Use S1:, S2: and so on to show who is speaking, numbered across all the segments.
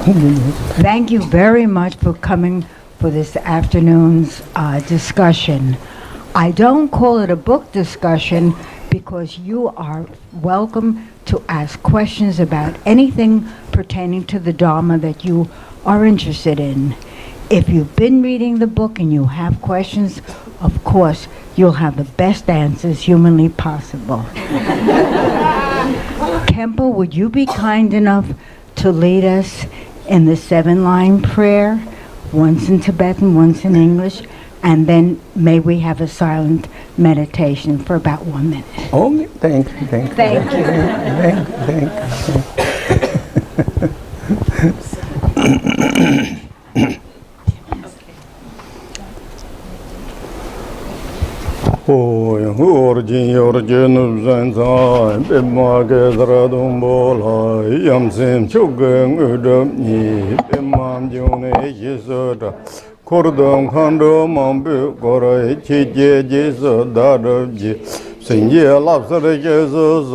S1: Thank you very much for coming for this afternoon's discussion. I don't call it a book discussion because you are welcome to ask questions about anything pertaining to the Dharma that you are interested in. If you've been reading the book and you have questions, of course, you'll have the best answers humanly possible. Khenpo, would you be kind enough to lead us in the 7-line prayer, once in Tibetan, once in English, and then may we have a silent meditation for about 1 minute.
S2: Oh, thank you.
S1: Thank you.
S2: Origin of Zanzai, Bimagadradum Bola, Yamsim Chugang Udam, Imam June, Yesoda, Kordon Kando, Mambu, Gora, Chije, Jeso, Dadaji, Sinja, Lapsa, Jesus,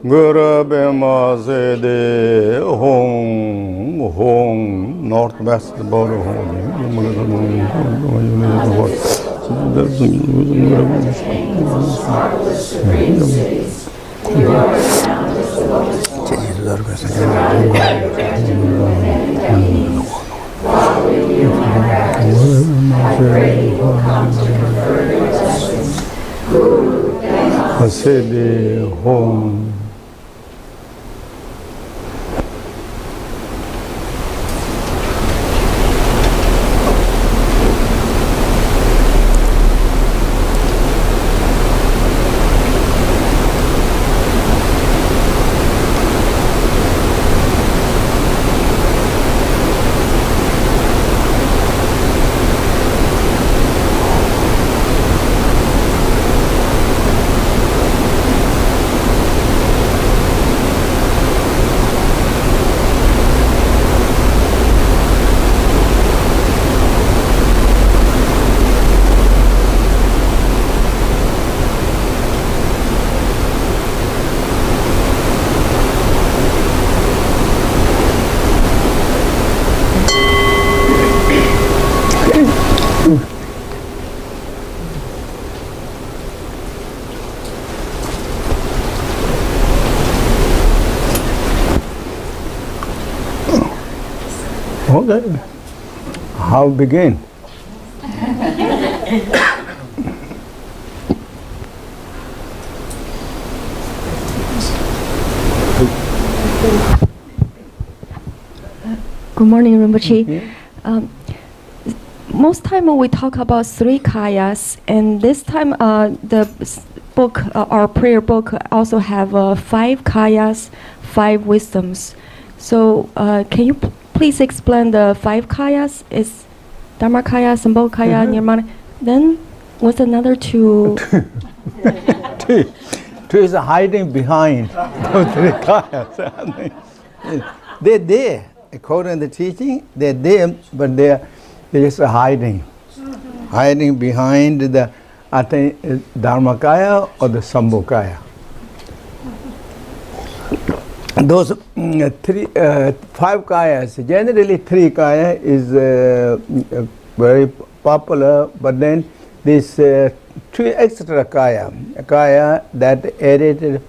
S2: Gura Bema, Sede, Home, Northwest border home. Home. Okay. How begin?
S3: Good morning, Rinpoche. Most time we talk about 3 kayas, and this time the book, our prayer book, also have 5 kayas, 5 wisdoms. So can you please explain the 5 kayas? Is Dharma kaya, Sambho kaya, Nirmana? Then what's another 2?
S2: 2 is hiding behind those 3 kayas. They're there. According to the teaching, they're there, but they're just hiding behind the Dharmakaya or the Sambhokaya. Those 5 kayas, generally 3 kaya is very popular, but then this 2 extra kaya, a kaya that added,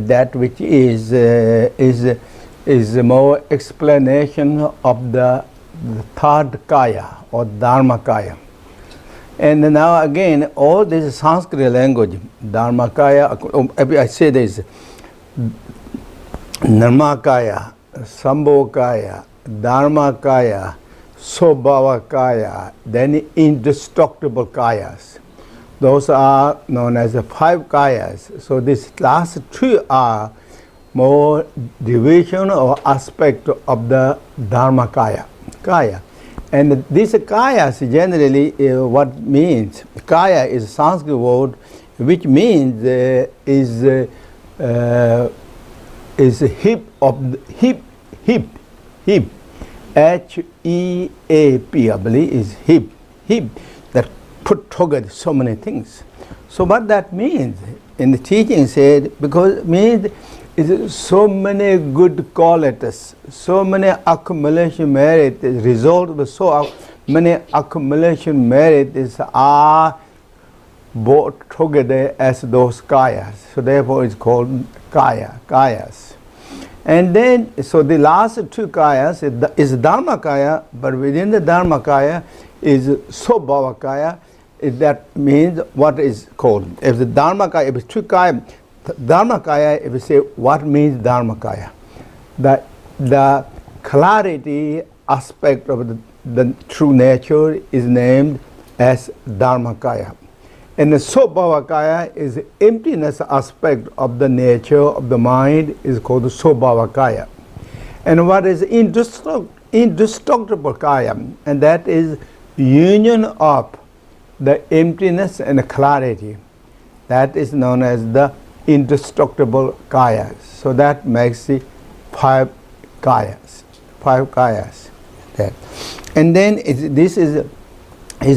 S2: that which is more explanation of the 3rd kaya or Dharma kaya. And now again, all this Sanskrit language, Dharma kaya, I say this, Nirmakaya, Sambhokaya, Dharmakaya, Sobhavakaya, then indestructible kayas. Those are known as the 5 kayas. So these last 2 are more division or aspect of the Dharmakaya. And these kayas generally what means? Kaya is a Sanskrit word which means is heap of heap. H-E-A-P, I believe, is heap that put together so many things. So what that means in the teaching said, because it means is so many good qualities, so many accumulation merit, the result of so many accumulation merit are brought together as those kayas. So therefore it's called kayas. And then, so the last two kayas is Dharma kaya, but within the Dharma kaya is Sobhava kaya. That means what is called. If the Dharma kaya, if it's two kaya, Dharma kaya, if we say what means Dharma kaya, the clarity aspect of the true nature is named as Dharma kaya. And the Sobhava kaya is the emptiness aspect of the nature of the mind is called the Sobhava kaya. And what is indestructible kaya, and that is union of the emptiness and the clarity. That is known as the indestructible kayas. So that makes the five kayas. There. And then this is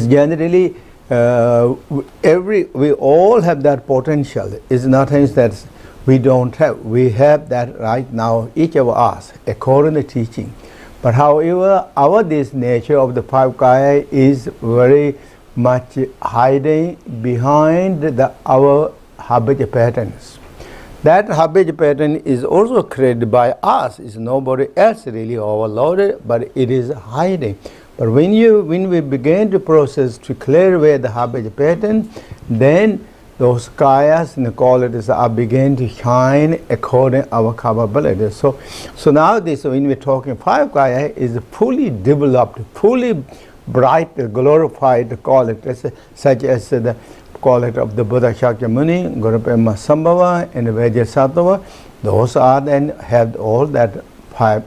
S2: generally we all have that potential. It's not that we don't have. We have that right now, each of us, according to teaching. But however, this nature of the five kaya is very much hiding behind our habit patterns. That habit pattern is also created by us. It's nobody else really overloaded, but it is hiding. But when we begin to process to clear away the habit pattern, then those kayas and qualities are begin to shine according to our capabilities. So now when we're talking five kaya is fully developed, fully bright, glorified qualities, such as the quality of the Buddha Shakyamuni, Guru Pema Sambhava, and Vajrasattva. Those are then have all that five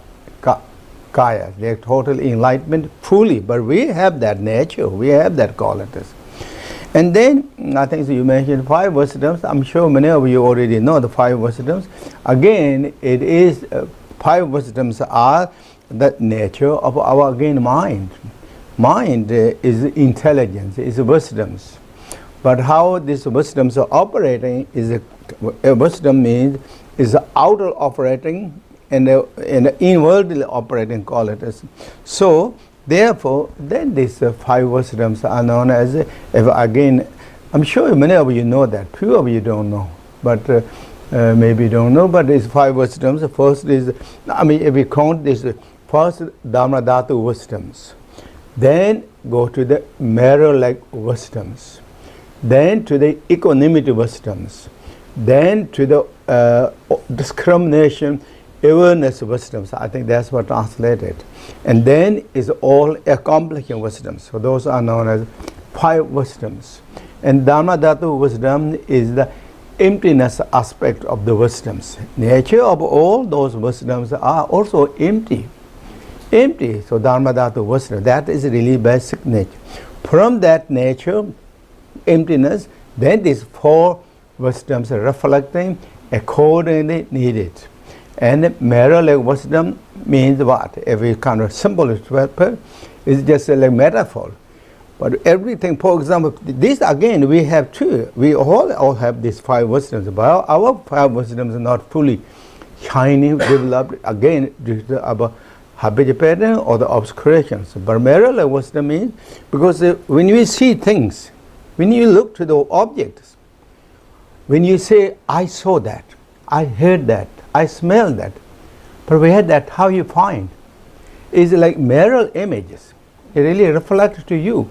S2: kayas. They're total enlightenment fully, but we have that nature, we have that qualities. And then I think you mentioned five wisdoms. I'm sure many of you already know the five wisdoms. Again, it is five wisdoms are the nature of our mind. Mind is intelligence, is wisdoms. But how these wisdoms are operating is a wisdom means is outer operating and inwardly operating qualities. So therefore, then these five wisdoms are known as, again, I'm sure many of you know that, few of you don't know, but maybe you don't know, but these five wisdoms, the first is, if we count this, first Dharma Dhatu wisdoms, then go to the mirror-like wisdoms, then to the equanimity wisdoms, then to the discrimination, awareness wisdoms. I think that's what translated. And then is all accomplishing wisdoms. So those are known as five wisdoms. And Dharma Dhatu wisdom is the emptiness aspect of the wisdoms. Nature of all those wisdoms are also empty. Empty. So Dharma Dhatu wisdom, that is really basic nature. From that nature, emptiness, then these four wisdoms are reflecting accordingly needed. And mirror-like wisdom means what? Every kind of symbol is just like metaphor. But everything, for example, this again we have two. We all have these five wisdoms, but our five wisdoms are not fully shining, developed again due to our habit pattern or the obscurations. But mirror-like wisdom means because when we see things, when you look to the objects, when you say, I saw that, I heard that, I smell that, but where that, how you find? Is like mirror images. It really reflects to you.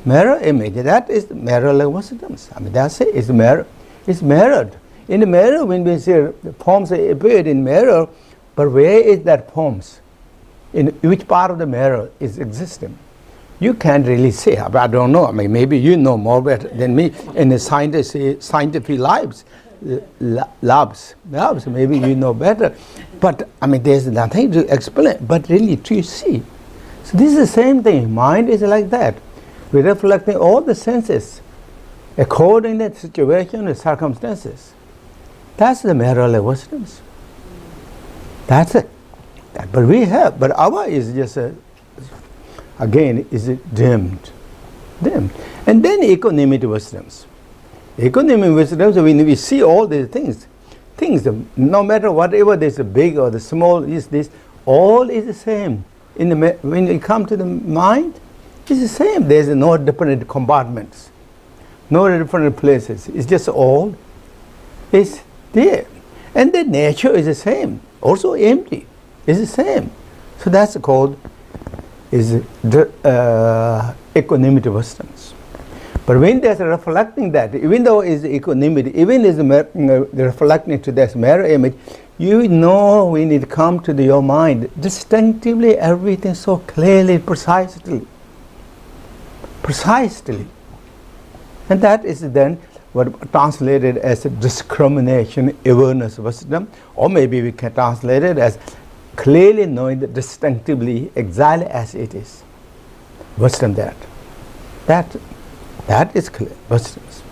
S2: Mirror image, that is mirror-like wisdoms. That's it, it's mirrored. In the mirror, when we see the forms appeared in mirror, but where is that forms? In which part of the mirror is existing? You can't really say. I don't know. Maybe you know more better than me in the scientific labs. Maybe you know better. But there's nothing to explain, but really to see. So this is the same thing. Mind is like that. We're reflecting all the senses according to the situation and circumstances. That's the mirror-like wisdoms. That's it. But we have, but our is just again is dimmed. And then equanimity wisdoms. Equanimity wisdoms, when we see all these things, things, no matter whatever this big or the small is this, all is the same. When you come to the mind, it's the same. There's no different compartments, no different places. It's just all is there. And the nature is the same, also empty. It's the same. So that's called equanimity wisdoms. But when there's reflecting that, even though it's equanimity, even is reflecting to this mirror image, you know when it comes to your mind, distinctively everything so clearly, precisely. And that is then what translated as a discrimination, awareness, wisdom, or maybe we can translate it as clearly knowing that distinctively, exactly as it is. Wisdom that is clear, wisdoms.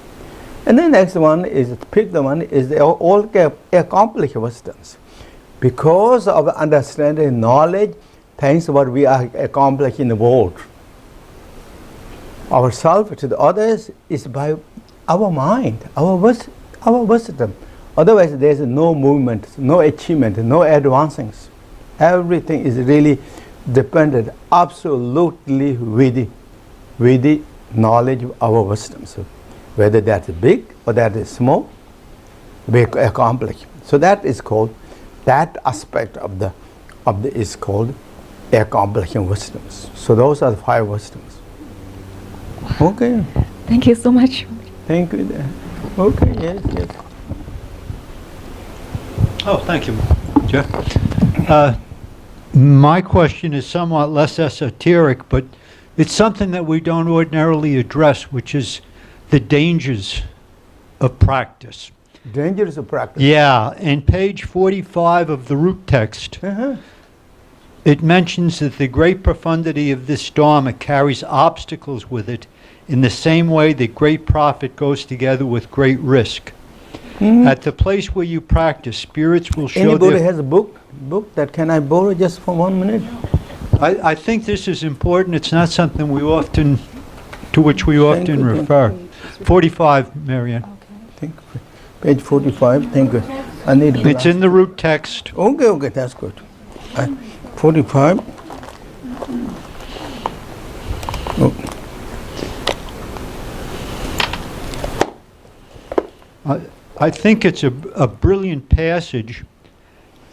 S2: And the next one is, pick the one, is the all accomplished wisdoms. Because of understanding, knowledge, things what we are accomplishing in the world. Ourselves to the others is by our mind, our wisdom. Otherwise there is no movement, no achievement, no advancing. Everything is really dependent absolutely with the knowledge of our wisdom. So whether that is big or that is small, we accomplish. So that is called, that aspect of the is called accomplishing wisdoms. So those are the 5 wisdoms. Okay.
S3: Thank you so much.
S2: Thank you. Okay, yes.
S4: Oh, thank you, Jeff. My question is somewhat less esoteric, but it's something that we don't ordinarily address, which is the dangers of practice.
S2: Dangers of practice.
S4: Yeah, in page 45 of the root text, it mentions that the great profundity of this Dharma carries obstacles with it in the same way that great profit goes together with great risk. At the place where you practice, spirits will show
S2: Anybody has a book that can I borrow just for 1 minute?
S4: I think this is important. It's not something to which we often refer. 45, Marianne.
S2: Think, page 45, thank you. I need
S4: It's in the root text.
S2: Okay, that's good. 45. Oh.
S4: I think it's a brilliant passage.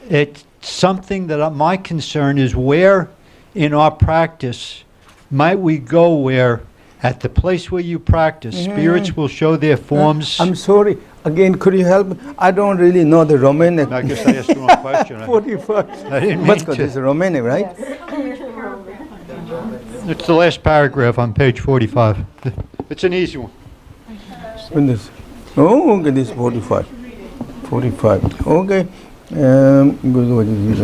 S4: It's something that my concern is, where in our practice might we go where at the place where you practice, spirits will show their forms.
S2: I'm sorry. Again, could you help me? I don't really know the Romanic.
S4: I guess I asked the wrong question.
S2: 45.
S4: I didn't mean
S2: What's good?
S4: to.
S2: It's Romanic, right?
S4: It's the last paragraph on page 45. It's an easy one.
S2: This. Oh, okay, this is 45. 45. Okay. Good. What is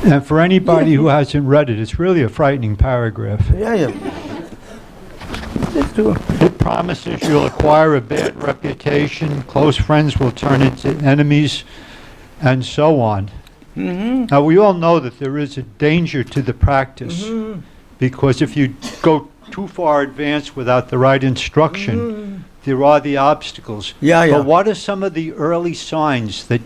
S4: And for anybody who hasn't read it, it's really a frightening paragraph.
S2: Yeah. That's true.
S4: It promises you'll acquire a bad reputation, close friends will turn into enemies, and so on. Now, we all know that there is a danger to the practice, because if you go too far advanced without the right instruction, there are the obstacles. But what are some of the early signs that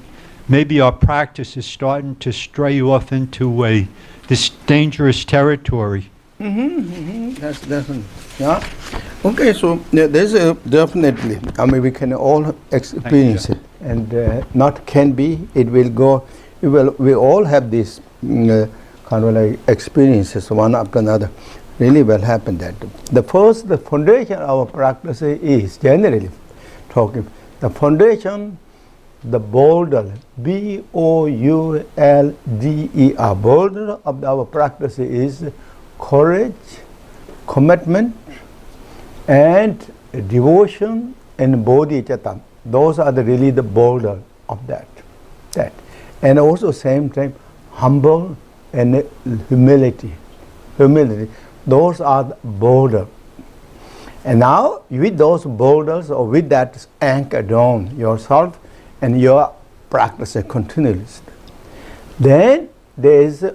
S4: maybe our practice is starting to stray off into this dangerous territory?
S2: That's definitely. Yeah. Okay, so there's definitely, I mean, we can all experience it, and not can be, it will go, we all have these kind of like experiences, one after another. Really will happen that. The foundation of our practice is, generally talking, the foundation, the boulder, B-O-U-L-D-E-R, boulder of our practice is courage, commitment, and devotion, and bodhicitta. Those are really the boulder of that. And also same time, humble and humility. Those are the boulder. And now with those boulders or with that anchor down yourself and your practice continuously. Then there is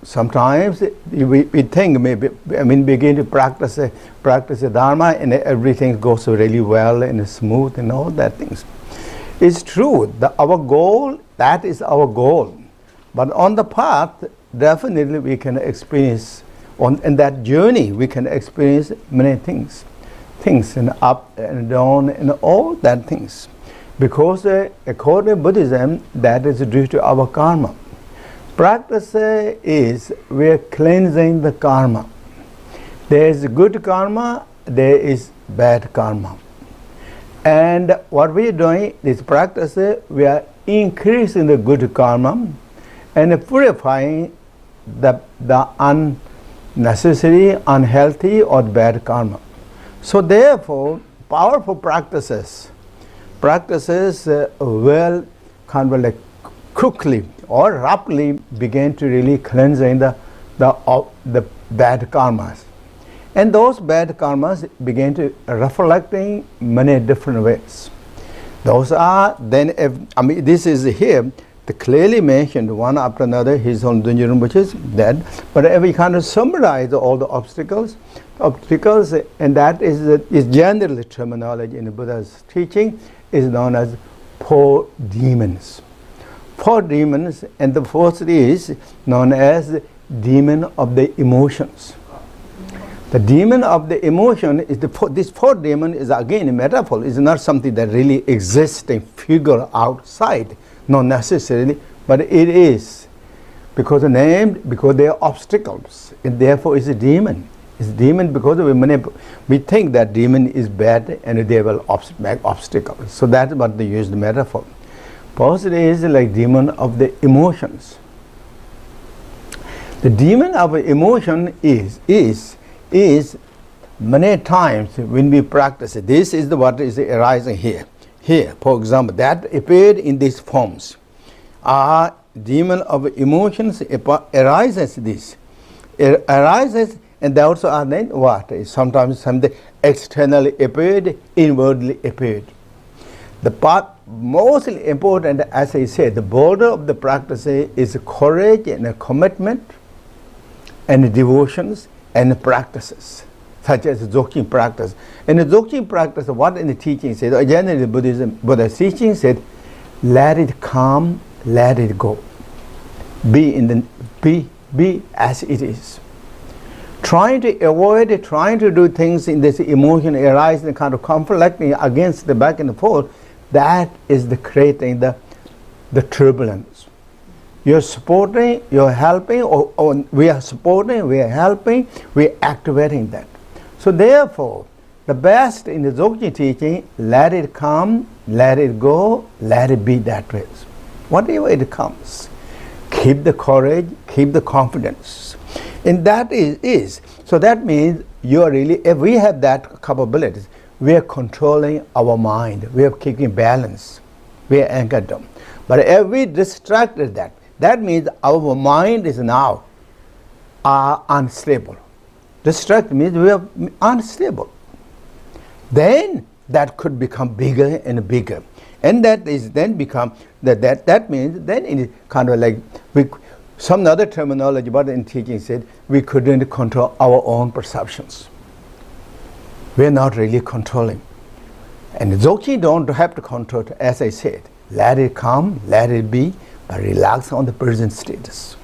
S2: sometimes we think maybe, begin to practice the Dharma and everything goes really well and smooth and all that things. It's true that our goal, that is our goal. But on the path, definitely we can experience, in that journey, we can experience many things and up and down and all that things. Because according to Buddhism, that is due to our karma. Practice is we are cleansing the karma. There is good karma, there is bad karma. And what we are doing, this practice, we are increasing the good karma and purifying the unnecessary, unhealthy or bad karma. So therefore, powerful practices will kind of like quickly or rapidly begin to really cleansing the bad karmas. And those bad karmas begin to reflecting many different ways. Those are then, this is here, the clearly mentioned one after another, his own Dongyal Rinpoche is that, but if we kind of summarize all the obstacles, and that is generally terminology in the Buddha's teaching, is known as 4 demons. 4 demons, and the first is known as demon of the emotions. The demon of the emotion is this 4 demon is again a metaphor. It's not something that really exists and figure outside, not necessarily, but it is because they are obstacles, and therefore it's a demon. It's demon because we think that demon is bad and they will make obstacles. So that's what they use the metaphor. First is like demon of the emotions. The demon of emotion is many times when we practice it, this is what is arising here. Here, for example, that appeared in these forms. Demon of emotions arises this. It arises, and they also are then what? Sometimes something externally appeared, inwardly appeared. The part mostly important, as I said, the border of the practice is courage and commitment and devotions and practices, such as Dzogchen practice. And the Dzogchen practice, what in the teaching said, generally Buddha's teaching said, let it come, let it go. Be as it is. Trying to avoid, trying to do things in this emotion arising, kind of conflicting against the back and forth, that is the creating the turbulence. You're supporting, you're helping, or we are supporting, we are helping, we are activating that. So therefore, the best in the Dzogchen teaching, let it come, let it go, let it be that way. Whatever it comes, keep the courage, keep the confidence. And that is so that means you are really, if we have that capabilities, we are controlling our mind, we are keeping balance, we are anchored down. But if we distracted that means our mind is now unstable. Distract means we are unstable. Then that could become bigger and bigger. And that is then become, that means then it is kind of like, some other terminology, but in teaching said, we couldn't control our own perceptions. We're not really controlling. And Dzogchen don't have to control it, as I said. Let it come, let it be, but relax on the present status.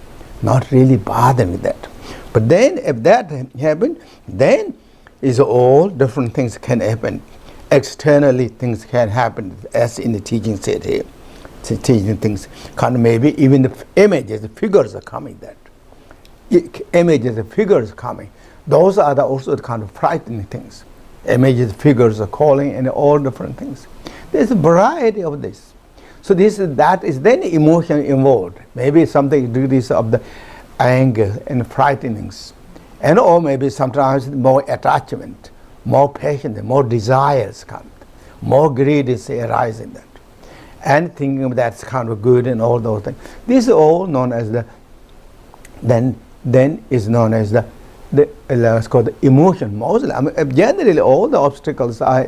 S2: Not really bothering that. But then if that happens, then is all different things can happen. Externally things can happen, as in the teaching said here. Teaching things, kind of maybe even the images, the figures are coming that. Images, the figures coming. Those are also the kind of frightening things. Images, figures are calling, and all different things. There's a variety of this. So that is then emotion involved. Maybe something degrees of the anger and frightenings. And or maybe sometimes more attachment, more passion, more desires come. More greed is arising that. And thinking that's kind of good and all those things. This is all known as then is known as the it's called the emotion. Mostly, generally, all the obstacles are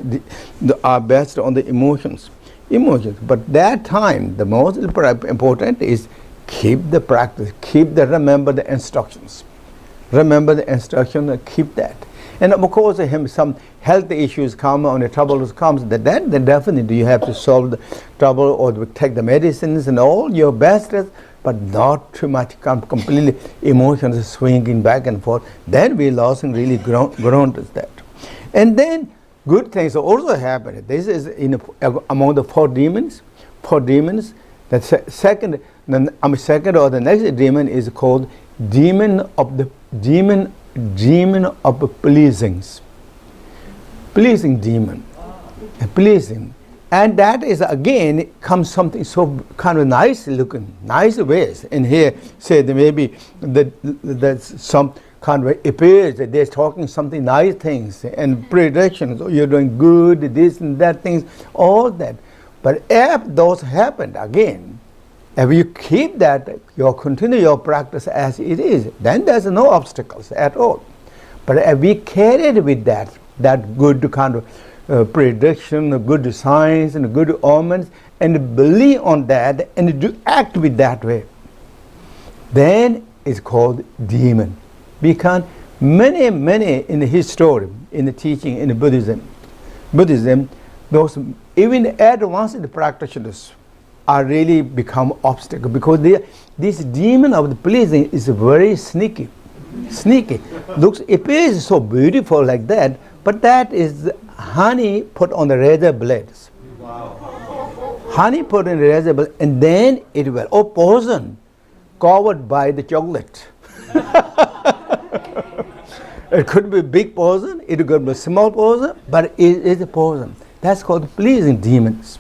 S2: based on the emotions. But that time, the most important is keep the practice, remember the instructions. Remember the instruction and keep that. And of course, some health issues come or the troubles comes, then definitely you have to solve the trouble or take the medicines and all your best, but not too much completely emotions swinging back and forth. Then we lost and really grown to that. And then good things also happen. This is among the four demons. The second or the next demon is called demon of pleasings. Pleasing demon. Pleasing. And that is again comes something so kind of nice looking, nice ways. And here said maybe that some kind of appears that they're talking something nice things and predictions. Oh, you're doing good, this and that things, all that. But if those happen again, if you keep that, you continue your practice as it is, then there's no obstacles at all. But if we carry it with that good kind of prediction, good signs and good omens, and believe on that and do act with that way, then it's called demon. Because many in the history, in the teaching, in the Buddhism, those even advanced practitioners are really become obstacle because this demon of the pleasing is very sneaky. Appears so beautiful like that, but that is honey put on the razor blades. Wow. Honey put in the razor blade, and then it will, or poison covered by the chocolate. It could be big poison, it could be small poison, but it is a poison. That's called pleasing demons.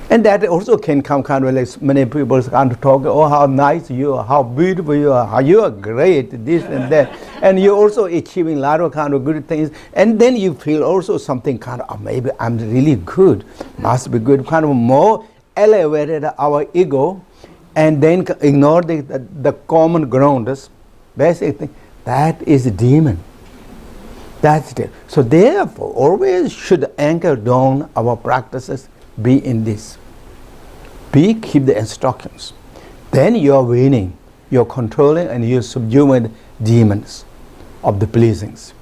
S2: And that also can come kind of like many people kind of talk, oh, how nice you are, how beautiful you are, how you are great, this and that. And you're also achieving a lot of kind of good things. And then you feel also something kind of, oh, maybe I'm really good, must be good, kind of more elevated our ego, and then ignore the common grounds. Basically, that is a demon. That's it. So therefore, always should anchor down our practices be in this. Keep the instructions. Then you are winning, you're controlling and you're subduing demons of the pleasings.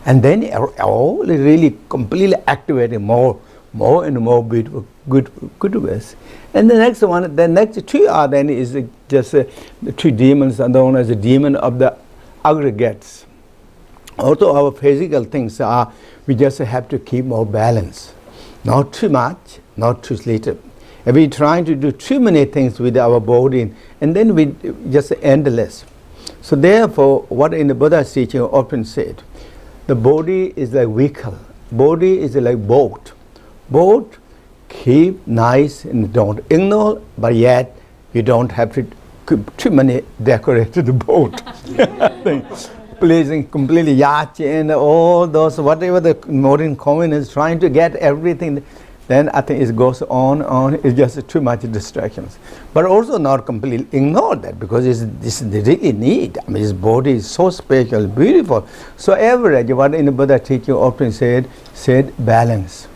S2: And then all really completely activating more and more beautiful, good ways. And the next one, the next two are then is just the two demons are known as the demon of the aggregates. Also our physical things are, we just have to keep more balance. Not too much, not too little. If we're trying to do too many things with our body, and then we just endless. So therefore, what in the Buddha's teaching often said, the body is like vehicle. Body is like boat. Boat, keep nice and don't ignore, but yet you don't have to keep too many decorated boat. Pleasing completely yacht and all those, whatever the modern communist is trying to get everything, then I think it goes on, it's just too much distractions. But also not completely ignore that, because this they really need. I mean, his body is so special, beautiful. So average, what in the Buddha teaching often said balance,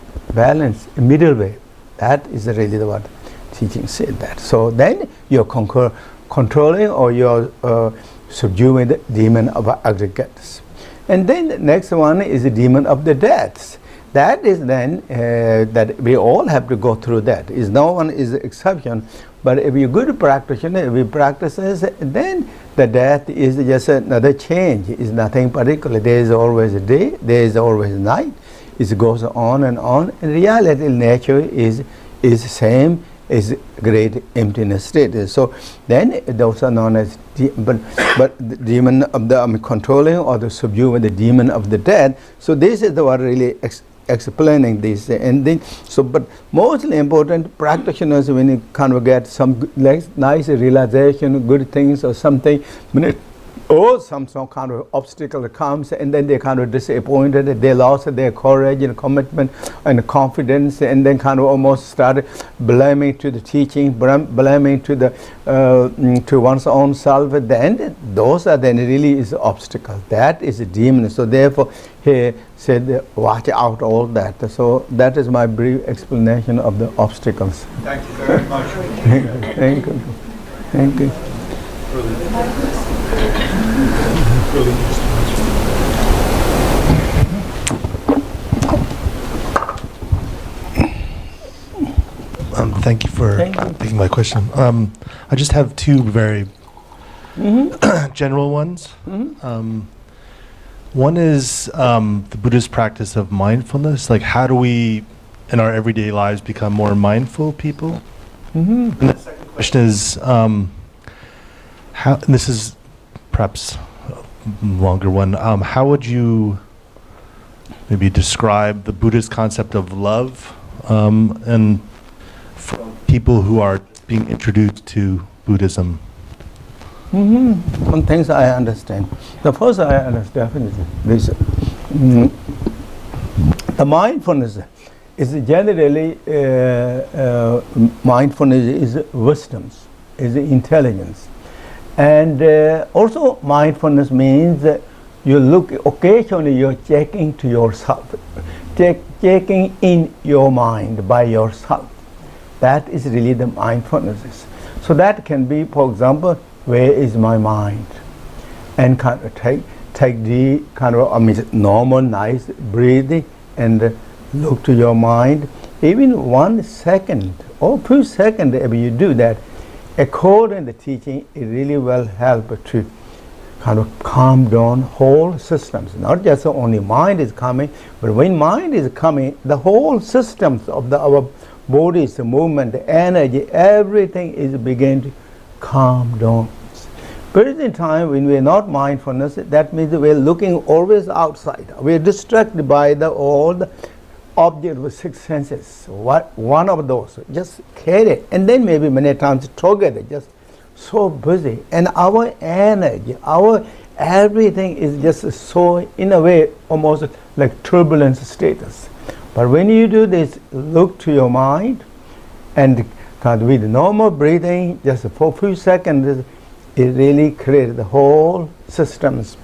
S2: middle way. That is really the what teaching said that. So then you're controlling or you're subduing the demon of aggregates. And then the next one is the demon of the deaths. That is then that we all have to go through that. Is no one is the exception. But if you're good practitioner, if you practices, then the death is just another change. It's nothing particular. There is always a day, there is always a night. It goes on and on. In reality, nature is same, is great emptiness state. So then those are known as but the demon of the controlling or the subduing, the demon of the death. So this is the what really explaining this. And then but mostly important practitioners, when you kind of get some nice realization, good things or something, or some kind of obstacle comes, and then they kind of disappointed, they lost their courage and commitment and confidence, and then kind of almost started blaming to the teaching, blaming to the to one's own self. Then those are then really is obstacle. That is a demon. So therefore he said, watch out all that. So that is my brief explanation of the obstacles.
S4: Thank you very much.
S2: Thank you. Thank you.
S5: Thank you for taking my question. I just have two very general ones. One is the Buddhist practice of mindfulness. Like, how do we, in our everyday lives, become more mindful people? And the second question is, how, and this is perhaps a longer one, how would you maybe describe the Buddhist concept of love and from people who are being introduced to Buddhism?
S2: One things I understand. The first I understand definitely this. The mindfulness is generally mindfulness is wisdoms, is intelligence, and also mindfulness means that you look occasionally. You're checking to yourself, checking in your mind by yourself. That is really the mindfulness. So that can be, for example, where is my mind? And kind of take the kind of normal, nice breathing and look to your mind. Even 1 second or 2 seconds, if you do that, according to the teaching, it really will help to kind of calm down whole systems. Not just only mind is coming, but when mind is coming, the whole systems of our bodies, the movement, the energy, everything is beginning to calm down. But at the time when we are not mindfulness, that means we are looking always outside. We are distracted by all the objects of 6 senses. One of those, just carry it. And then maybe many times together, just so busy. And our energy, our everything is just so, in a way, almost like turbulence status. But when you do this, look to your mind, and with normal breathing, just for a few seconds, it really creates the whole systems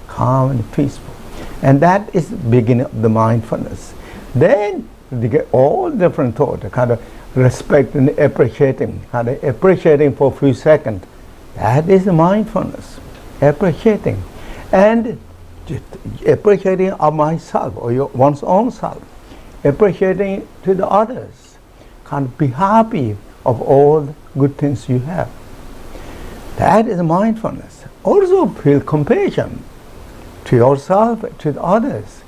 S2: calm and peaceful. And that is the beginning of the mindfulness. Then you get all different thoughts, kind of respect and appreciating, kind of appreciating for a few seconds. That is mindfulness, appreciating. And appreciating of myself or one's own self. Appreciating to the others, can't be happy of all the good things you have. That is mindfulness. Also feel compassion to yourself, to the others.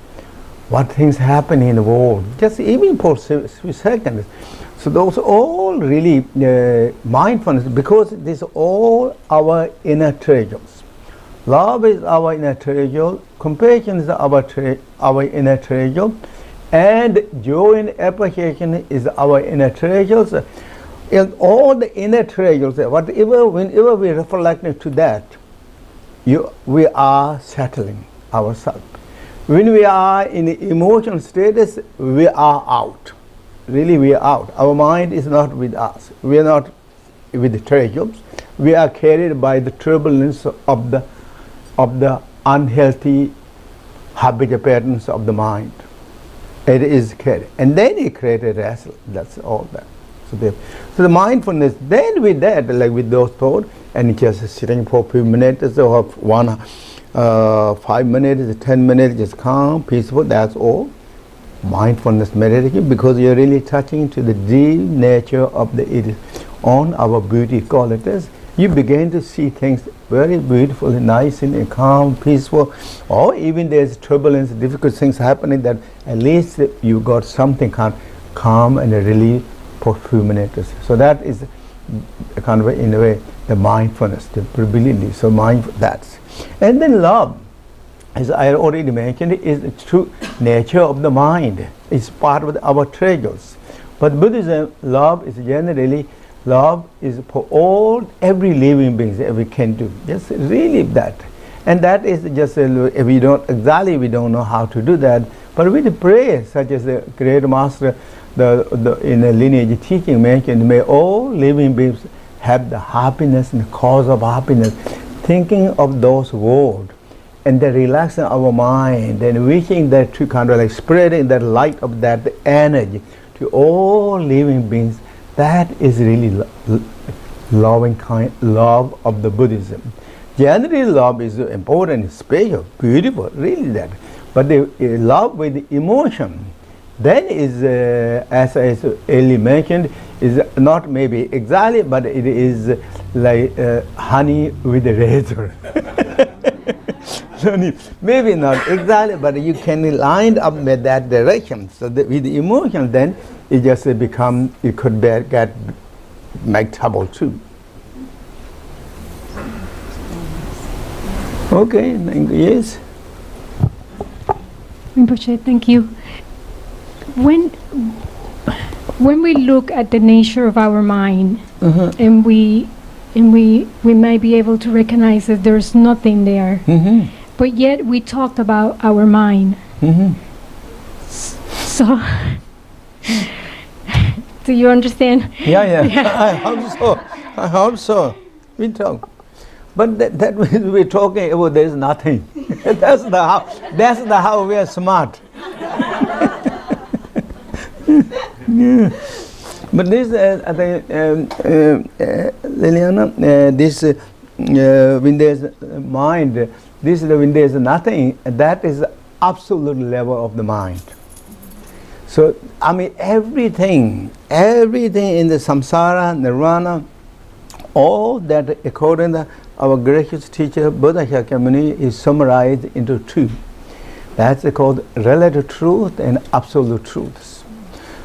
S2: What things happen in the world, just even for a few seconds. So those all really mindfulness, because this all our inner treasures. Love is our inner treasure, compassion is our inner treasure, and joy and appreciation is our inner treasures. And all the inner treasures, whenever we reflect to that, we are settling ourselves. When we are in emotional status, we are out. Really, we are out. Our mind is not with us. We are not with the treasures. We are carried by the turbulence of the unhealthy habit patterns of the mind. It is carried, and then it created rest. That's all that. So the mindfulness. Then with that, like with those thoughts, and just sitting for a few minutes or 5 minutes, 10 minutes, just calm, peaceful. That's all. Mindfulness meditation, because you're really touching to the deep nature of the it on our beauty qualities. You begin to see things very beautiful and nice and calm, peaceful, or even there's turbulence, difficult things happening, that at least you got something calm and a relief for a few minutes. So that is kind of in a way the mindfulness, the ability. So that's. And then love, as I already mentioned, is the true nature of the mind. It's part of our treasures. But Buddhism, love is generally Love is for all, every living being that we can do. Just really that. And that is just, if we don't, exactly we don't know how to do that, but we pray, such as the great master in the lineage teaching mentioned, may all living beings have the happiness and the cause of happiness, thinking of those words, and then relaxing our mind, and wishing that to kind of like spreading that light of that energy to all living beings. That is really loving kind love of the Buddhism. Generally, love is important, special, beautiful, really that. But the love with emotion, then is, as I earlier mentioned, is not maybe exactly, but it is like honey with a razor. Maybe not exactly, but you can line up with that direction. So that with the emotion, then it just become, it could make trouble too. Okay, yes.
S6: Rinpoche, thank you. When we look at the nature of our mind, and we may be able to recognize that there's nothing there, but yet we talked about our mind. So, do you understand?
S2: Yeah. I hope so. We talk. But that we're talking about there's nothing. That's the how we are smart. Yeah. But this, Liliana, this when there's mind, this when there's nothing, that is the absolute level of the mind. So I mean everything in the samsara, nirvana, all that according to our gracious teacher Buddha Shakyamuni is summarized into two. That's called relative truth and absolute truths.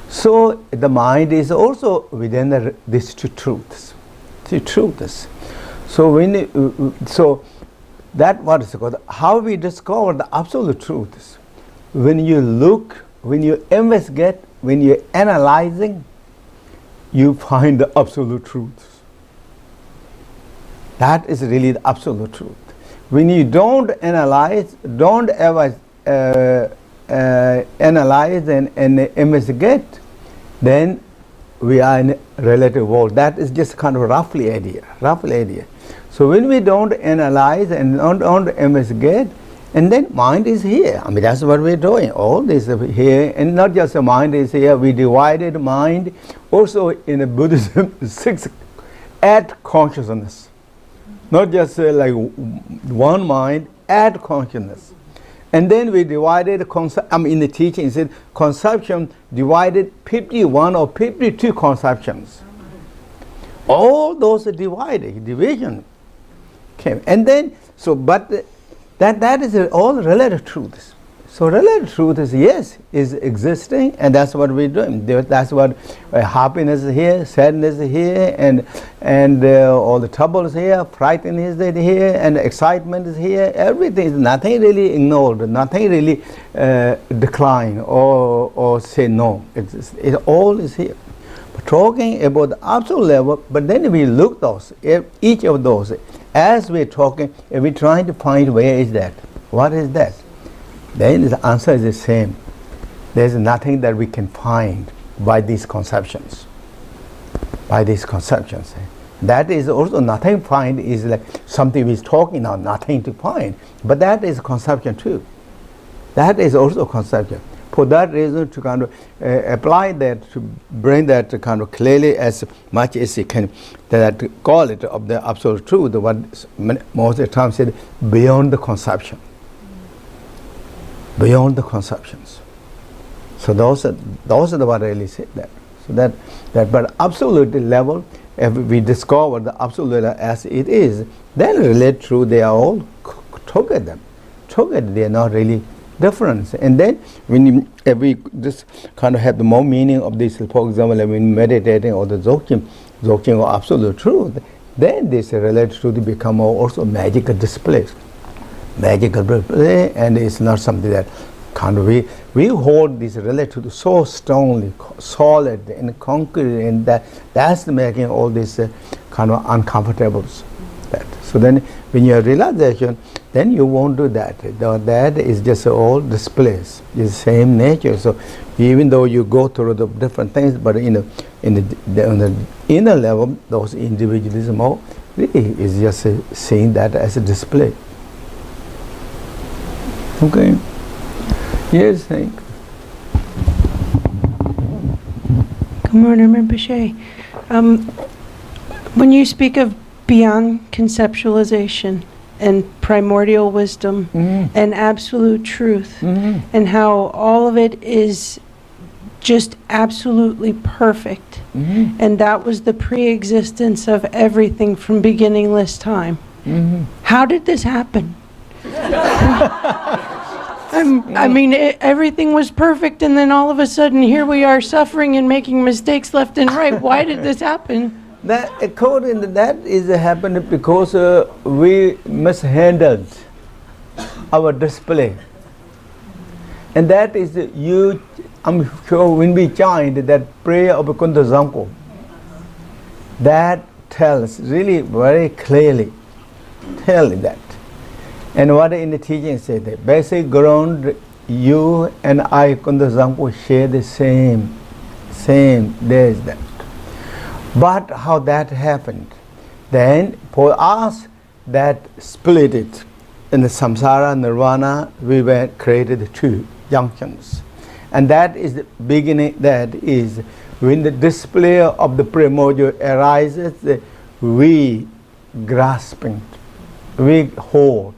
S2: So the mind is also within these two truths. So so that what is called how we discover the absolute truths. When you look, when you investigate, when you're analyzing, you find the absolute truths. That is really the absolute truth. When you don't analyze, don't ever analyze and investigate, then we are in a relative world. That is just kind of roughly idea. So when we don't analyze and don't investigate, and then mind is here. I mean, that's what we're doing. All this is here, and not just the mind is here. We divided mind. Also in the Buddhism, 6 add consciousness. Not just like one mind, add consciousness. And then we divided, in the teaching, it said conception divided 51 or 52 conceptions. All those division came. And then, but that is all relative truths. So relative truth is, yes, is existing, and that's what we're doing. That's what happiness is here, sadness is here, and all the trouble is here, frightened is here, and excitement is here. Everything is nothing really ignored, nothing really decline or say no. It all is here. But talking about the absolute level, but then we look those, each of those, as we're talking, and we're trying to find where is that, what is that. Then the answer is the same. There's nothing that we can find by these conceptions. That is also nothing find is like something we're talking now, nothing to find. But that is conception too. That is also conception. For that reason, to kind of apply that, to bring that kind of clearly as much as you can, that call it of the absolute truth, what most of the time said, beyond the conception. Beyond the conceptions. So those are the what really said that. So that but absolute level, if we discover the absolute as it is, then relate true, they are all together. They are not really different. And then if we just kind of have the more meaning of this, for example, when meditating or the dzogchen or absolute truth, then this related truth become also magical displays. And it's not something that kind of we hold this relative so strongly, solid and concrete, and that's making all this kind of uncomfortables. So then when you have realization, then you won't do that. That is just all displays. It's the same nature. So even though you go through the different things, but on the inner level, those individualism really is just seeing that as a display. Okay. Yes, thank you.
S7: Good morning, Rinpoche. When you speak of beyond conceptualization and primordial wisdom and absolute truth, and how all of it is just absolutely perfect, and that was the pre-existence of everything from beginningless time. How did this happen? I mean, everything was perfect, and then all of a sudden here we are suffering and making mistakes left and right. Why did this happen?
S2: That according to that is happened because we mishandled our display, and that is you. I'm sure when we chant that prayer of Kunda Zampo, that tells really very clearly, that. And what in the teaching said that basic ground, you and I Kunda Zampo share the same. There is that. But how that happened? Then for us, that split it in the samsara nirvana. We were created two junctions, and that is the beginning. That is when the display of the primordial arises. We grasping, we hold,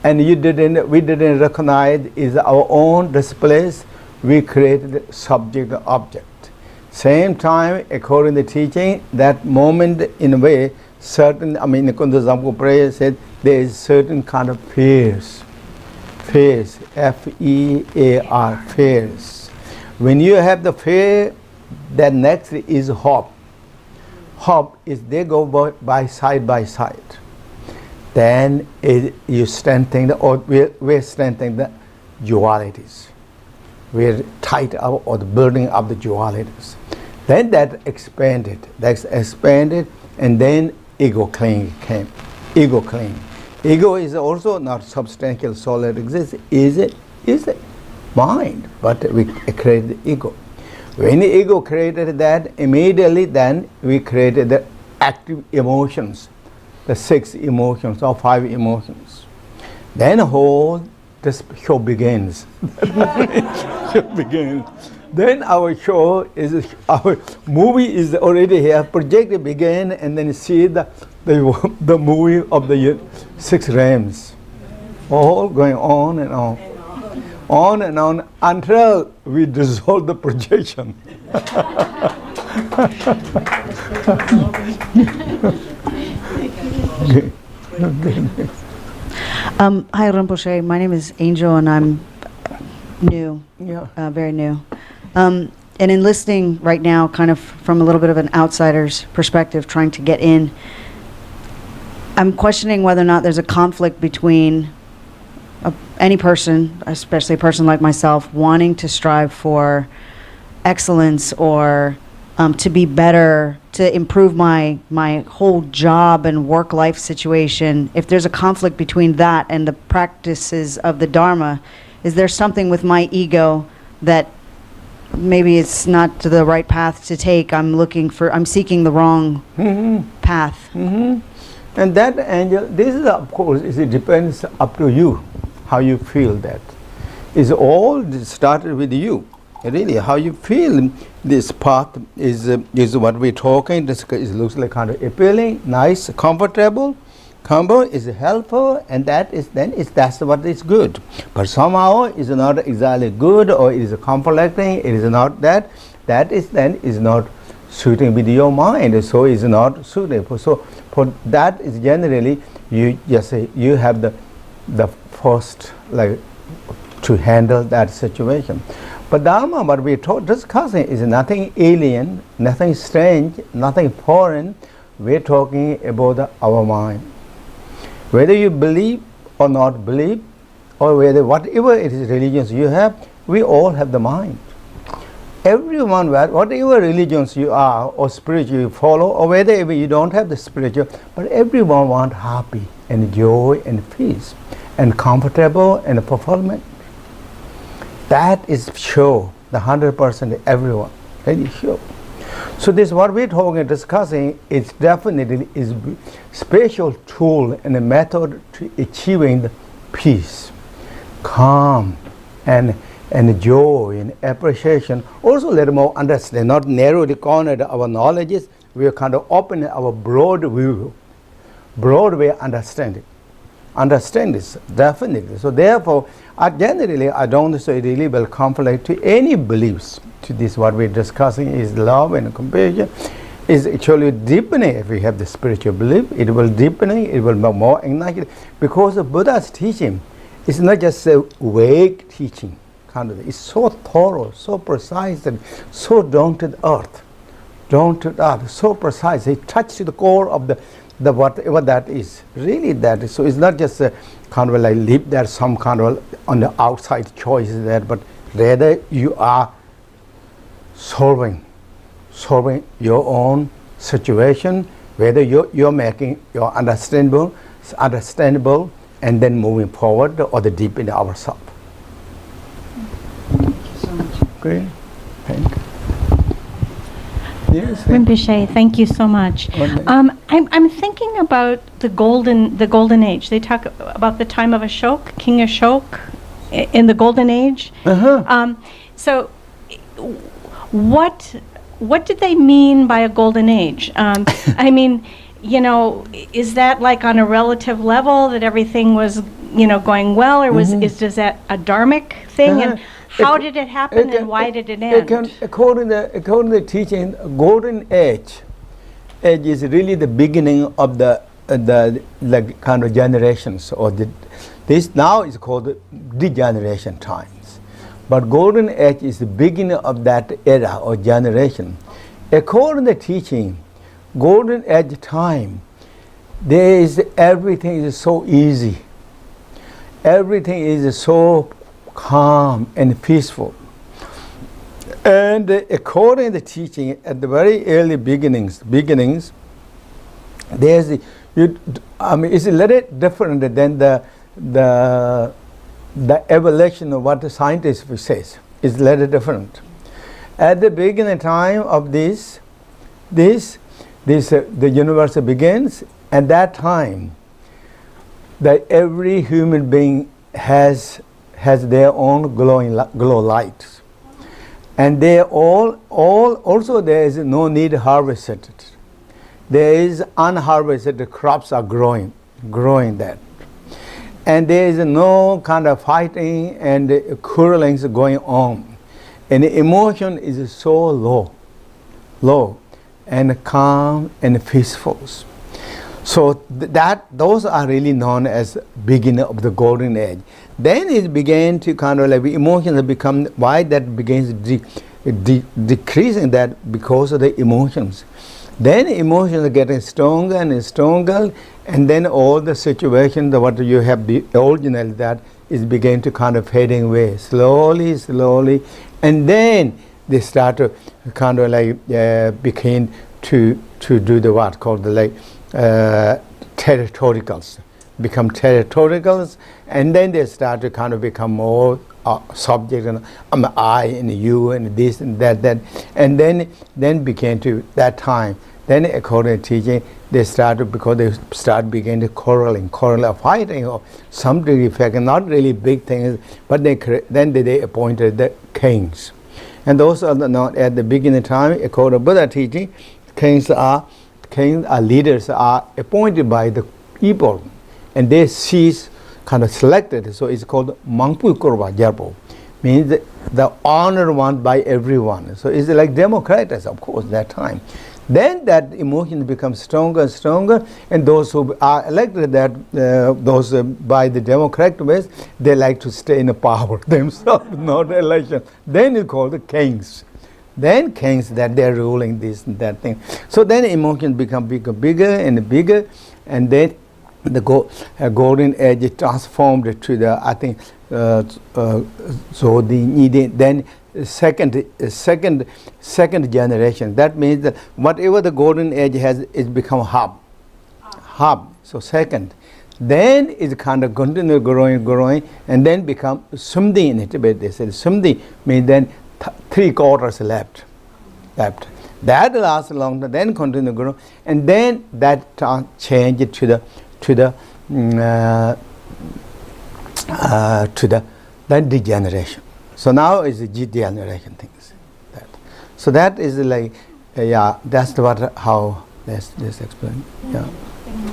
S2: and we didn't recognize is our own displays. We created subject object. Same time, according to the teaching, that moment in a way, certain, I mean, the Kunda Zampo prayer said there is certain kind of fears, F-E-A-R, fears. When you have the fear, then next is hope. Hope is they go by side. Then you strengthen we're strengthening the dualities. We're tight up or the building up the dualities. Then that expanded, and then ego came. Ego is also not substantial, solid exists. Is it mind? But we created the ego. When the ego created that, immediately then we created the active emotions, the 6 emotions or 5 emotions. Then this show begins. Then our movie is already here. Projected begin, and then see the movie of the 6 realms, all going on and on until we dissolve the projection.
S8: Hi Rinpoche, my name is Angel and I'm new, very new. And in listening right now, kind of from a little bit of an outsider's perspective, trying to get in, I'm questioning whether or not there's a conflict between any person, especially a person like myself, wanting to strive for excellence or to be better, to improve my whole job and work-life situation. If there's a conflict between that and the practices of the Dharma, is there something with my ego that maybe it's not the right path to take? I'm seeking the wrong path.
S2: And that, Angel, this is of course, it depends up to you, how you feel that. It's all started with you. Really, how you feel this path is what we're talking. This looks like kind of appealing, nice, comfortable. Combo is helpful, and that's what is good. But somehow it's not exactly good, or it is conflicting. It is not that. That is not suiting with your mind. So it's not suitable. So for that is generally you just say you have the first like to handle that situation. But Dharma, what we are discussing is nothing alien, nothing strange, nothing foreign. We're talking about our mind. Whether you believe or not believe, or whether whatever it is religions you have, we all have the mind. Everyone, whatever religions you are or spiritual you follow, or whether even you don't have the spiritual, but everyone want happy and joy and peace and comfortable and fulfillment. That is sure, the 100% everyone, very sure. So this what we're talking, discussing, is definitely is special tool and a method to achieving the peace, calm, and joy and appreciation. Also a little more understand, not narrowly cornered our knowledges, we are kind of open our broad view, broad way understanding. Understand this, definitely. So therefore, generally, I don't say really will conflict to any beliefs. To this, what we're discussing is love and compassion is actually deepening. If we have the spiritual belief, it will deepening, it will be more ignited. Because the Buddha's teaching is not just a vague teaching, kind of. It's so thorough, so precise, and so down to the earth. Down to the earth, so precise. It touches the core of the whatever that is, really that is. So it's not just a kind of like leave there some kind of on the outside choices there, but rather you are solving your own situation, whether you're making your understandable, and then moving forward or the deep in ourselves.
S1: Thank you so much.
S2: Okay, thank you. Yes.
S9: Rinpoche, thank you so much. I'm thinking about the golden age. They talk about the time of Ashoka, King Ashoka, in the golden age. So, what did they mean by a golden age? I mean, you know, is that like on a relative level that everything was, you know, going well, or is that a dharmic thing? And how did it happen, and why did it end?
S2: According to the teaching, golden age is really the beginning of the like kind of generations, or this now is called degeneration times. But golden age is the beginning of that era or generation. According to the teaching, golden age time, everything is so easy. Everything is so calm and peaceful. And according to the teaching, at the very early beginnings, it's a little different than the evolution of what the scientist says. It's a little different. At the beginning time of the universe begins. At that time, that every human being has their own glow lights, and they also there is no need to harvest it. There is unharvested crops are growing there, and there is no kind of fighting and quarrelings going on, and the emotion is so low and calm and peaceful. So those are really known as beginning of the golden age. Then it began to kind of like emotions become, why that begins decreasing, that because of the emotions. Then emotions are getting stronger and stronger, and then all the situations, what you have the original, that is begin to kind of fading away slowly, and then they start to kind of like begin to do the what called the like territorials, become territorials, and then they start to kind of become more subject, and I and you and this and that, and then began to that time. Then according to teaching, they started because they begin to quarreling, fighting, or some degree effect, and not really big things, but then they appointed the kings, and those are not at the beginning time. According to Buddha teaching, kings are leaders are appointed by the people, and they cease kind of selected. So it's called Mangpu Kurva Jarpo, means the honor one by everyone. So it's like democrats, of course, that time. Then that emotion becomes stronger and stronger, and those who are elected, those by the democratic ways, they like to stay in the power themselves, not election. Then you call the kings. Then kings, that they're ruling this and that thing. So then emotions become bigger and bigger, and then the golden edge transformed to the, I think, so then second generation. That means that whatever the golden edge has, it become hub. So second. Then it kind of continue growing, and then become sumdi in Tibet. They said sumdi means then 3/4 left. That lasts a long time. Then continue growing, and then that change to the then degeneration. So now is the degeneration things. So that is like that's what how this explain. Yeah.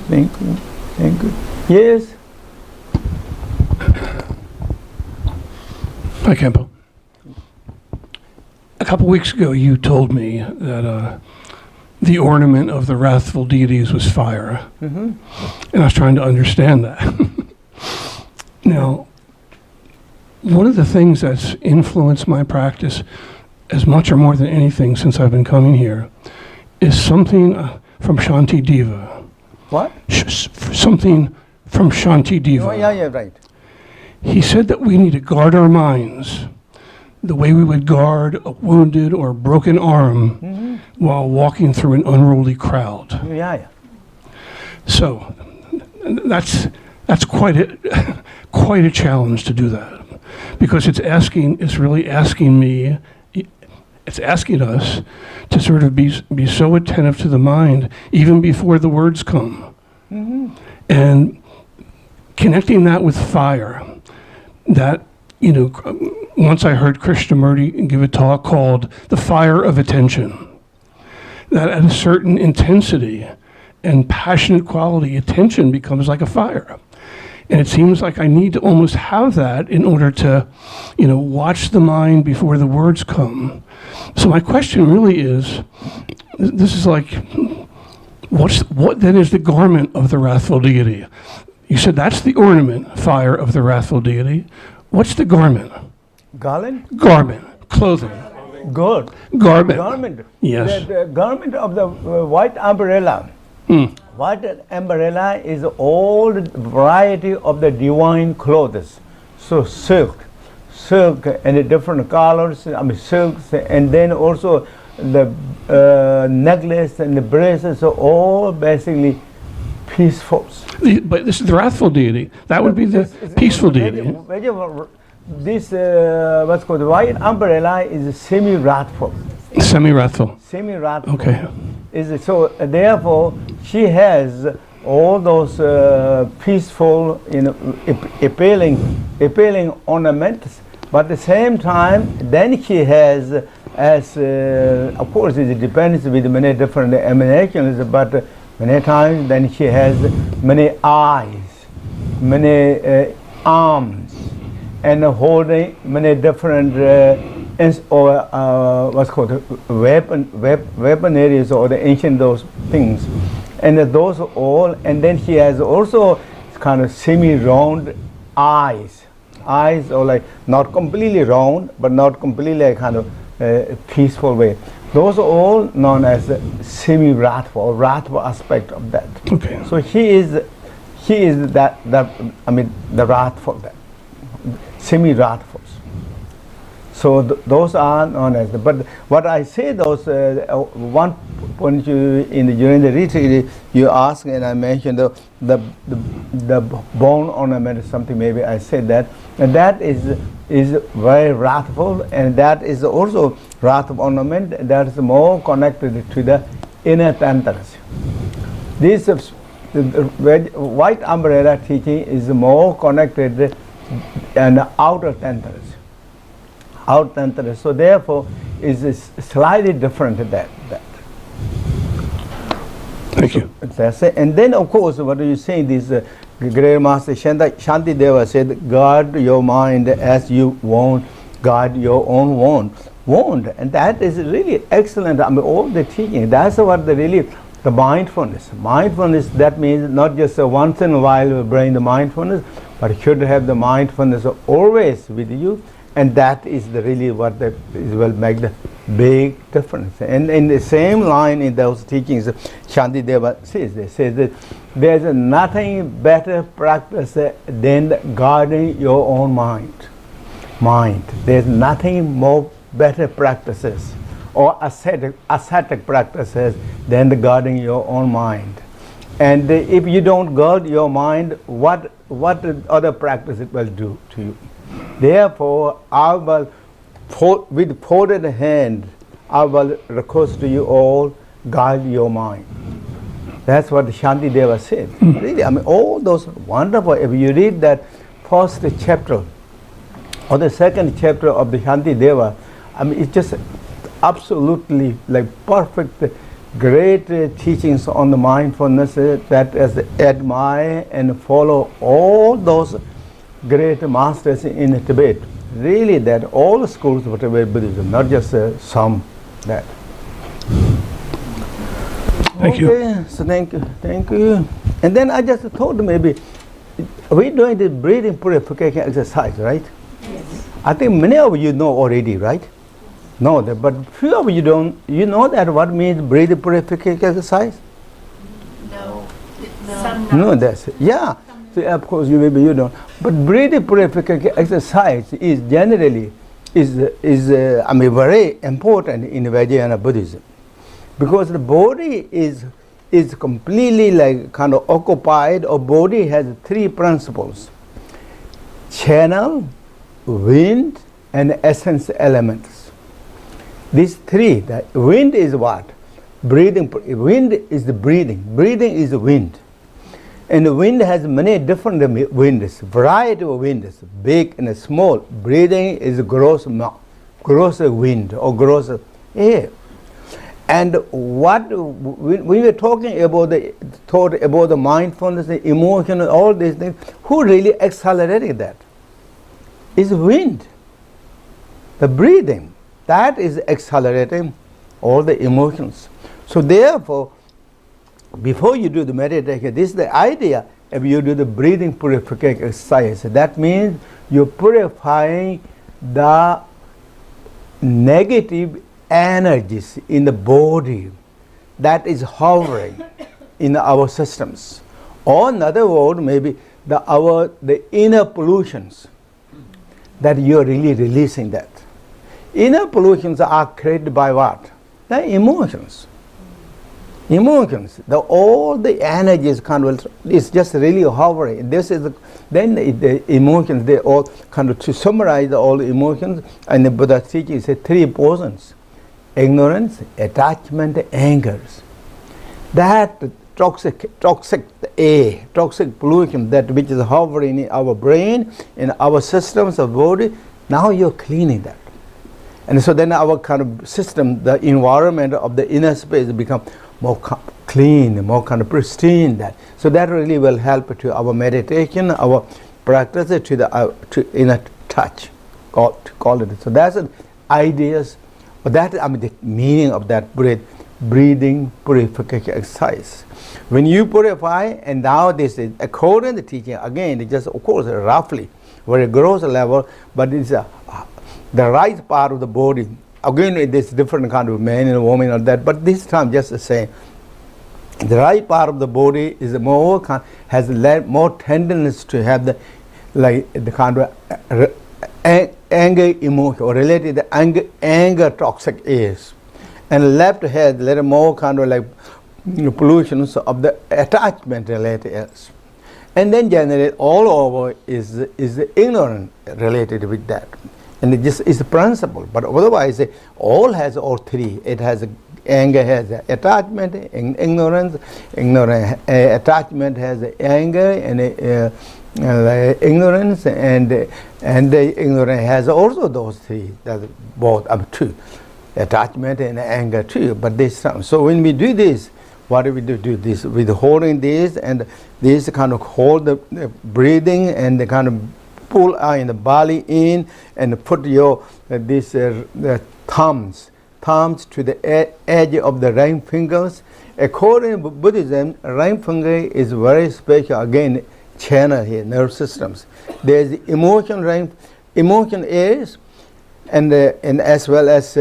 S2: Thank you. Yes.
S10: Hi, Khenpo. A couple weeks ago, you told me that the ornament of the wrathful deities was fire.
S2: Mm-hmm.
S10: And I was trying to understand that. Now, one of the things that's influenced my practice as much or more than anything since I've been coming here is something from Shanti Deva.
S2: What?
S10: Something from Shanti Deva.
S2: Oh, yeah, right.
S10: He said that we need to guard our minds the way we would guard a wounded or broken arm while walking through an unruly crowd.
S2: Yeah.
S10: So that's quite a challenge to do that, because it's really asking us to sort of be so attentive to the mind even before the words come. And connecting that with fire, that, once I heard Krishnamurti give a talk called The Fire of Attention, that at a certain intensity and passionate quality, attention becomes like a fire. And it seems like I need to almost have that in order to, watch the mind before the words come. So my question really is, this is like, what then is the garment of the wrathful deity? You said that's the ornament, fire of the wrathful deity. What's the garment?
S2: Garland?
S10: Garment, clothing.
S2: Good.
S10: Garment. Yes.
S2: The garment of the white umbrella. White umbrella is all the variety of the divine clothes. So silk and the different colors, silks, and then also the necklace and the bracelets are all basically peaceful.
S10: But this is the wrathful deity. That would be the peaceful deity.
S2: This what's called the white umbrella is semi-wrathful.
S10: Semi-wrathful.
S2: Semi-wrathful.
S10: Okay.
S2: So therefore she has all those peaceful, appealing ornaments. But at the same time, then she has, of course, it depends with many different emanations. But many times, then she has many eyes, many arms, and holding many different what's called weaponaries or the ancient those things, and those all. And then she has also kind of semi-round eyes or like not completely round, but not completely kind of peaceful way. Those are all known as semi-wrathful, wrathful aspect of that.
S10: Okay.
S2: So he is the wrathful, semi-wrathful. So those are known as but what I say those one point during the retreat you asked and I mentioned the bone ornament or something, maybe I said that, and that is very wrathful, and that is also wrathful ornament that is more connected to the inner tantras. This white umbrella teaching is more connected and outer tantras. So therefore is slightly different than that.
S10: Thank you.
S2: And then of course what do you say, this great master Shanti Deva said, guard your mind as you want, guard your own want. And that is really excellent. All the teaching, that's what the mindfulness. Mindfulness, that means not just once in a while we bring the mindfulness, but should have the mindfulness always with you. And that is really what will make the big difference. And in the same line in those teachings, Shantideva says that there's nothing better practice than guarding your own mind. There's nothing more better practices or ascetic practices than the guarding your own mind. And if you don't guard your mind, what other practice it will do to you? Therefore, I will, with folded hand, I will request to you all, guard your mind. That's what Shantideva said. Really, I mean, all those wonderful, if you read that first chapter or the second chapter of the Shantideva, I mean, it's just absolutely like perfect, great teachings on the mindfulness that as admire and follow all those great masters in Tibet. Really, that all schools of Tibet Buddhism, not just some. That.
S10: Thank you.
S2: Okay, so thank you. And then I just thought maybe we're doing the breathing purification exercise, right? Yes. I think many of you know already, right? Know that, but few of you don't. You know that what means breathing purification exercise?
S9: No.
S2: No, that's yeah. So of course maybe you don't. But breathing purification exercise is generally I mean very important in Vajrayana Buddhism, because the body is completely like kind of occupied, or body has three principles: channel, wind, and essence elements. These three, the wind is what? Breathing. Wind is the breathing. Breathing is the wind. And the wind has many different winds, variety of winds, big and small. Breathing is gross wind or gross air. And what we were talking about the thought about the mindfulness, the emotion, all these things, who really accelerated that? Is wind. The breathing, that is accelerating all the emotions. So therefore, before you do the meditation, this is the idea. If you do the breathing purification exercise, that means you're purifying the negative energies in the body that is hovering in our systems. Or in other words, maybe the inner pollutions that you're really releasing that. Inner pollutions are created by what? The emotions. Emotions, all the energies is just really hovering. This is the emotions. They all to summarize all the emotions. And the Buddha teaches three portions: ignorance, attachment, angers. That toxic air, toxic pollution that which is hovering in our brain, in our systems of body. Now you're cleaning that, and so then our system, the environment of the inner space become more clean, more pristine. That so that really will help to our meditation, our practice to inner touch, call it. So that's the ideas, but that the meaning of that breathing purification exercise. When you purify, and now this is according to the teaching again, it just of course roughly, very gross level, but it's the right part of the body. Again, there's different kind of man and woman or that, but this time just the same. The right part of the body is more has more tenderness to have the anger emotion or related to anger toxic airs, and left has little more pollutions of the attachment related airs, and then generally all over is ignorant related with that. And it just is the principle, but otherwise all has all three. It has anger, has attachment, ignorance. Attachment has anger and ignorance, and the ignorance has also those three. That's both two, attachment and anger too. But this time, so when we do this, what do we do this with holding this and this hold the breathing and the pull in the belly in and put your the thumbs to the edge of the ring fingers. According to Buddhism, ring finger is very special. Again, channel here, nerve systems. There's the emotion ring emotion is, and as well as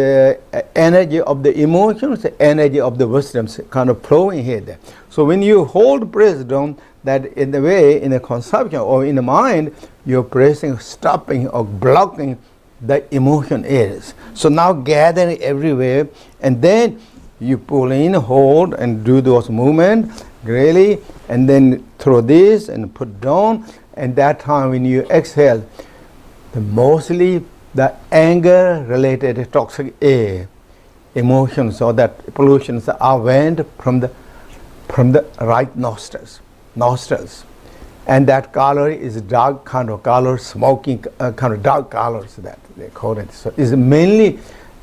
S2: energy of the emotions, energy of the wisdoms kind of flowing here. There. So when you hold praise down, that in the way, in the conception or in the mind, you're pressing, stopping or blocking the emotion is. So now gathering everywhere, and then you pull in, hold, and do those movements, really, and then throw this and put down, and that time when you exhale, mostly the anger-related toxic air, emotions or that pollutions are went from the right nostrils, and that color is dark kind of color, smoking kind of dark colors that they call it. So it's mainly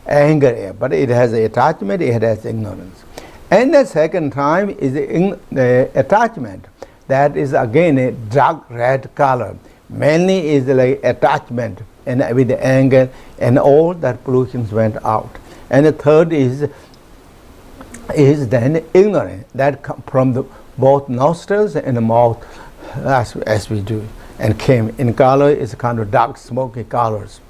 S2: anger air, but it has attachment, it has ignorance. And the second time is the attachment. That is again a dark red color. Mainly is like attachment and with the anger, and all that pollutions went out. And the third is then ignorance that come from the both nostrils and the mouth, as we do, and came in color is kind of dark smoky colors,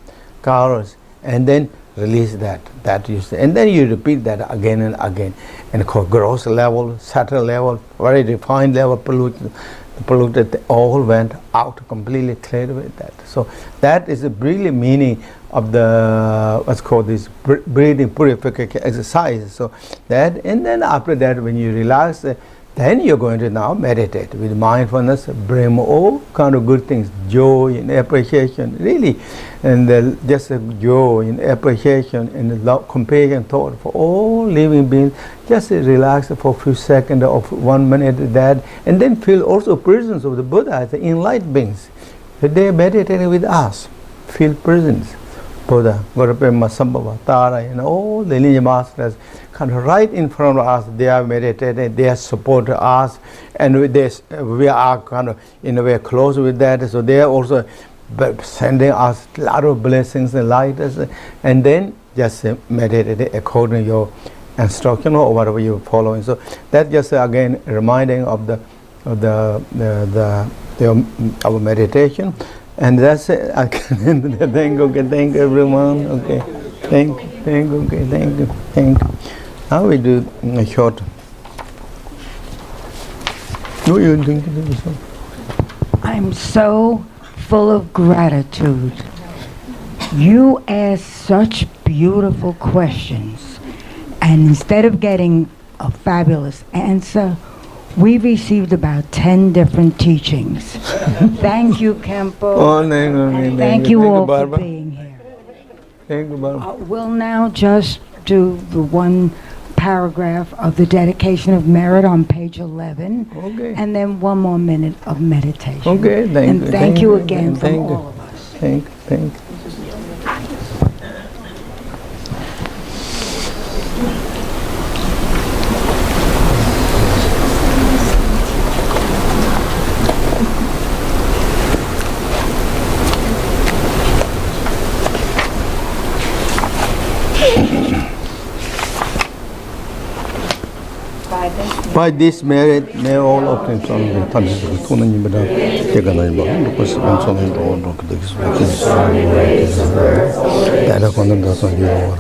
S2: and then release that you say, and then you repeat that again and again, and called gross level, subtle level, very refined level, polluted all went out, completely cleared with that. So that is the really meaning of the what's called this breathing purification exercise. So that, and then after that, when you relax, then you're going to now meditate with mindfulness, bring all kind of good things, joy and appreciation, really, and just joy and appreciation and love, compassion, thought for all living beings. Just relax for a few seconds or 1 minute that, and then feel also presence of the Buddha, the enlightened beings. They are meditating with us, feel presence. Buddha, Gurupema, Sambhava, Tara, and all the lineage masters kind of right in front of us. They are meditating, they are supporting us, and we are kind of in a way close with that. So they are also sending us a lot of blessings and light, and then just meditate according to your instruction or whatever you're following. So that just again reminding of our meditation. And that's it. Thank you everyone. Okay. Thank you. Okay. Thank you. Now we do a short.
S1: I'm so full of gratitude. You ask such beautiful questions, and instead of getting a fabulous answer, we received about 10 different teachings. Thank you, Khenpo. Thank you all for being here.
S2: Thank you, Barbara.
S1: We'll now just do the one paragraph of the dedication of merit on page 11,
S2: Okay.
S1: and then 1 more minute of meditation.
S2: Okay, thank you.
S1: Thank you again from
S2: Thank you.
S1: all of us.
S2: Thank you. By this merit, may all obtain from the Tannis of the Tunan Yibada, Yaganaiba, the person on some of the old book, the expressions, that are on the Gasan Yoro.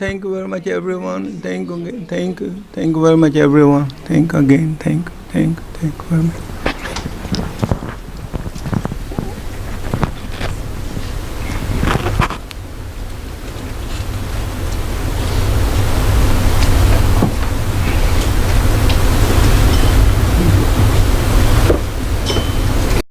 S2: Thank you very much, everyone. Thank you very much, everyone. Thank you again. Thank you very much.